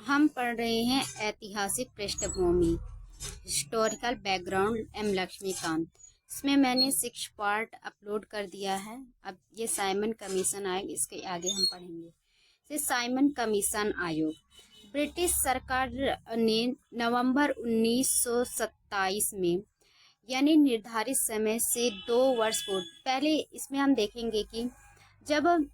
हम पढ़ रहे हैं ऐतिहासिक पृष्ठभूमि, हिस्टोरिकल बैकग्राउंड एम लक्ष्मीकांत। इसमें मैंने 6 पार्ट अपलोड कर दिया है। अब ये साइमन कमीशन आएगा, इसके आगे हम पढ़ेंगे। ये साइमन कमीशन आयोग ब्रिटिश सरकार ने नवंबर 1927 में यानी निर्धारित समय से 2 वर्ष पूर्व, पहले इसमें हम देखेंगे कि जब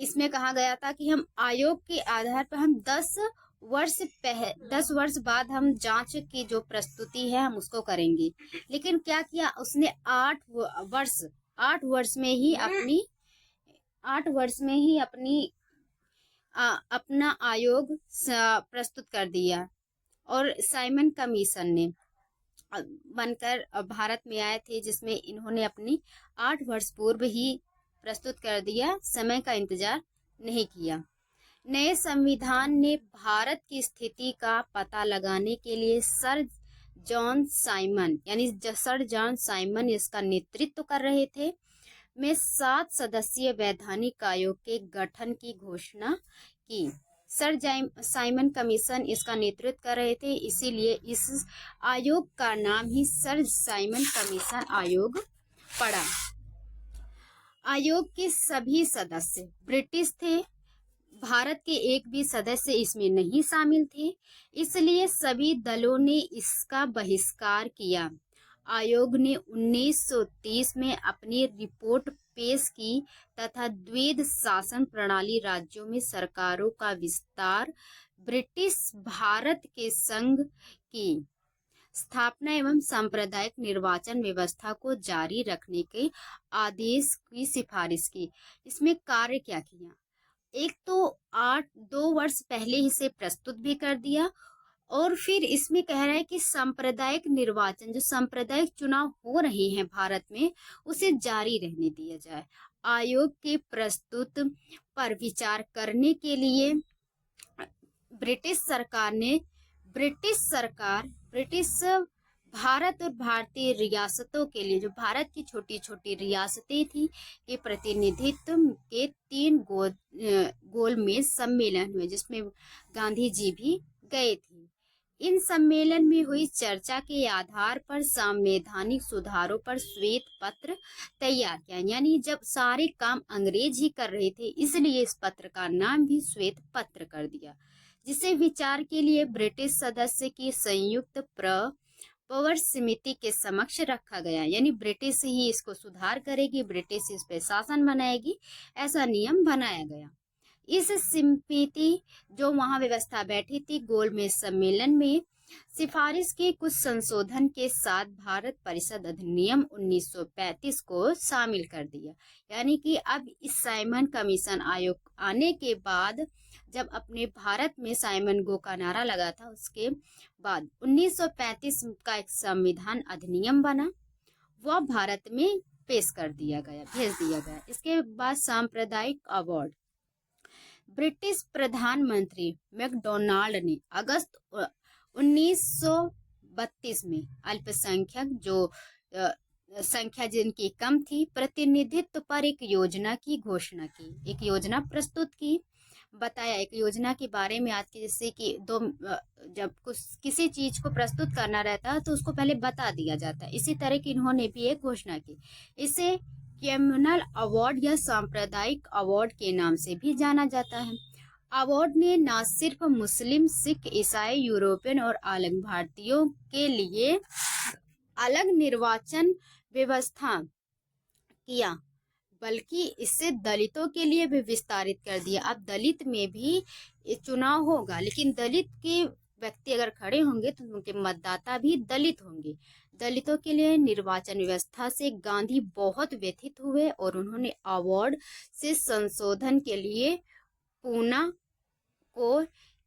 इसमें कहा गया था कि हम आयोग के आधार पर हम 10 वर्ष बाद हम जांच की जो प्रस्तुति है हम उसको करेंगे। लेकिन क्या किया उसने 8 वर्ष में ही अपना आयोग प्रस्तुत कर दिया। और साइमन कमीशन ने बनकर भारत में आए थे, जिसमें इन्होंने अपनी 8 वर्ष पूर्व ही प्रस्तुत कर दिया, समय का इंतजार नहीं किया। नए संविधान ने भारत की स्थिति का पता लगाने के लिए सर जॉन साइमन इसका नेतृत्व कर रहे थे, में 7 सदस्यीय वैधानिक आयोग के गठन की घोषणा की। सर साइमन कमीशन इसका नेतृत्व कर रहे थे, इसीलिए इस आयोग का नाम ही सर साइमन कमीशन आयोग पड़ा। आयोग के सभी सदस्य ब्रिटिश थे, भारत के एक भी सदस्य इसमें नहीं शामिल थे, इसलिए सभी दलों ने इसका बहिष्कार किया। आयोग ने 1930 में अपनी रिपोर्ट पेश की तथा द्वैध शासन प्रणाली, राज्यों में सरकारों का विस्तार, ब्रिटिश भारत के संघ की स्थापना एवं सांप्रदायिक निर्वाचन व्यवस्था को जारी रखने के आदेश की सिफारिश की। इसमें कार्य क्या किया? एक तो 2 वर्ष पहले ही से प्रस्तुत भी कर दिया, और फिर इसमें कह रहा है कि सांप्रदायिक निर्वाचन, जो सांप्रदायिक चुनाव हो रहे हैं भारत में, उसे जारी रहने दिया जाए। आयोग के प्रस्तुत पर विचार करने के लिए ब्रिटिश भारत और भारतीय रियासतों के लिए, जो भारत की छोटी छोटी रियासतें थी, के प्रतिनिधित्व के 3 गोलमेज सम्मेलन हुए, जिसमें गांधी जी भी गए थे। इन सम्मेलन में हुई चर्चा के आधार पर संवैधानिक सुधारों पर श्वेत पत्र तैयार किया। यानी जब सारे काम अंग्रेज ही कर रहे थे, इसलिए इस पत्र का नाम भी श्वेत पत्र कर दिया, जिसे विचार के लिए ब्रिटिश सदस्य की संयुक्त प्रवर समिति के समक्ष रखा गया। यानी ब्रिटिश ही इसको सुधार करेगी, ब्रिटिश इस पे शासन बनाएगी, ऐसा नियम बनाया गया। इस समिति जो वहां व्यवस्था बैठी थी गोलमेज सम्मेलन में, सिफारिश के कुछ संशोधन के साथ भारत परिषद अधिनियम 1935 को शामिल कर दिया। यानी कि अब इस साइमन कमीशन आयोग आने के बाद, जब अपने भारत में साइमन गो का नारा लगा था, उसके बाद 1935 का एक संविधान अधिनियम बना, वह भारत में भेज दिया गया। इसके बाद सांप्रदायिक अवार्ड, ब्रिटिश प्रधानमंत्री मैकडोनाल्ड ने अगस्त 1932 में अल्पसंख्यक, जो संख्या जिनकी कम थी, प्रतिनिधित्व पर एक योजना की घोषणा की, एक योजना प्रस्तुत की। बताया एक योजना के बारे में, आज के जैसे कि जब किसी चीज को प्रस्तुत करना रहता है तो उसको पहले बता दिया जाता है, इसी तरह की इन्होंने भी एक घोषणा की। इसे कम्युनल अवार्ड या सांप्रदायिक अवार्ड के नाम से भी जाना जाता है। अवार्ड ने न सिर्फ मुस्लिम, सिख, ईसाई, यूरोपियन और अलग भारतीयों के लिए अलग निर्वाचन व्यवस्था किया, बल्कि इससे दलितों के लिए भी विस्तारित कर दिया। अब दलित में भी चुनाव होगा, लेकिन दलित के व्यक्ति अगर खड़े होंगे तो उनके मतदाता भी दलित होंगे। दलितों के लिए निर्वाचन व्यवस्था से गांधी बहुत व्यथित हुए और उन्होंने अवार्ड से संशोधन के लिए पूना को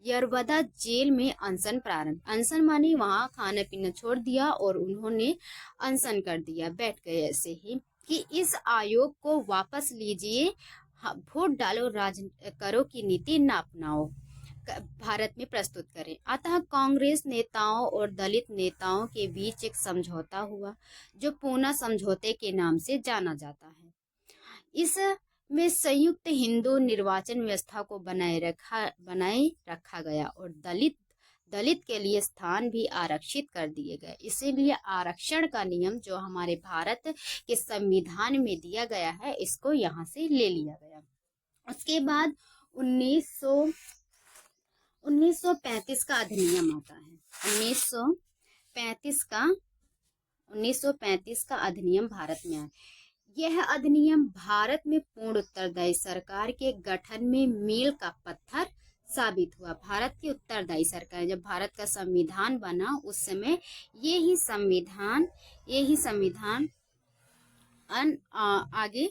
यरवदा जेल में अनशन माने वहां खाना पीना छोड़ दिया, और उन्होंने अनशन कर दिया, बैठ गए ऐसे ही, कि इस आयोग को वापस लीजिए, वोट डालो, राज करो की नीति न अपनाओ, भारत में प्रस्तुत करें। अतः कांग्रेस नेताओं और दलित नेताओं के बीच एक समझौता हुआ, जो पूना समझौते के नाम से जाना जाता है। इस में संयुक्त हिंदू निर्वाचन व्यवस्था को बनाए रखा गया और दलित के लिए स्थान भी आरक्षित कर दिए गए। इसीलिए आरक्षण का नियम जो हमारे भारत के संविधान में दिया गया है, इसको यहाँ से ले लिया गया। उसके बाद 1935 का अधिनियम आता है। 1935 का अधिनियम भारत में आया। यह अधिनियम भारत में पूर्ण उत्तरदायी सरकार के गठन में मील का पत्थर साबित हुआ। भारत की उत्तरदायी सरकार, जब भारत का संविधान बना उस समय ये ही संविधान आगे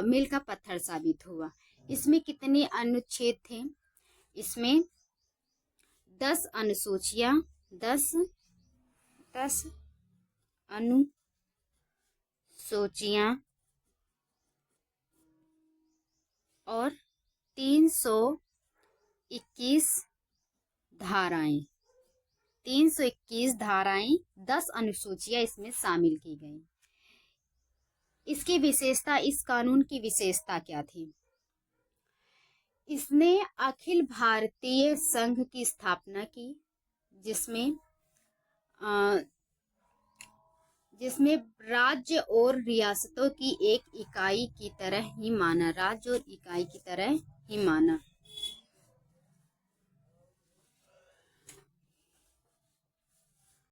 मील का पत्थर साबित हुआ। इसमें कितने अनुच्छेद थे? इसमें 10 अनुसूचियां, 10 अनुसूचियां और 321 धाराएं। 10 अनुसूचियां इसमें शामिल की गई। इसकी विशेषता, इस कानून की विशेषता क्या थी? इसने अखिल भारतीय संघ की स्थापना की, जिसमें राज्य और रियासतों की एक इकाई की तरह ही माना, राज्य और इकाई की तरह ही माना।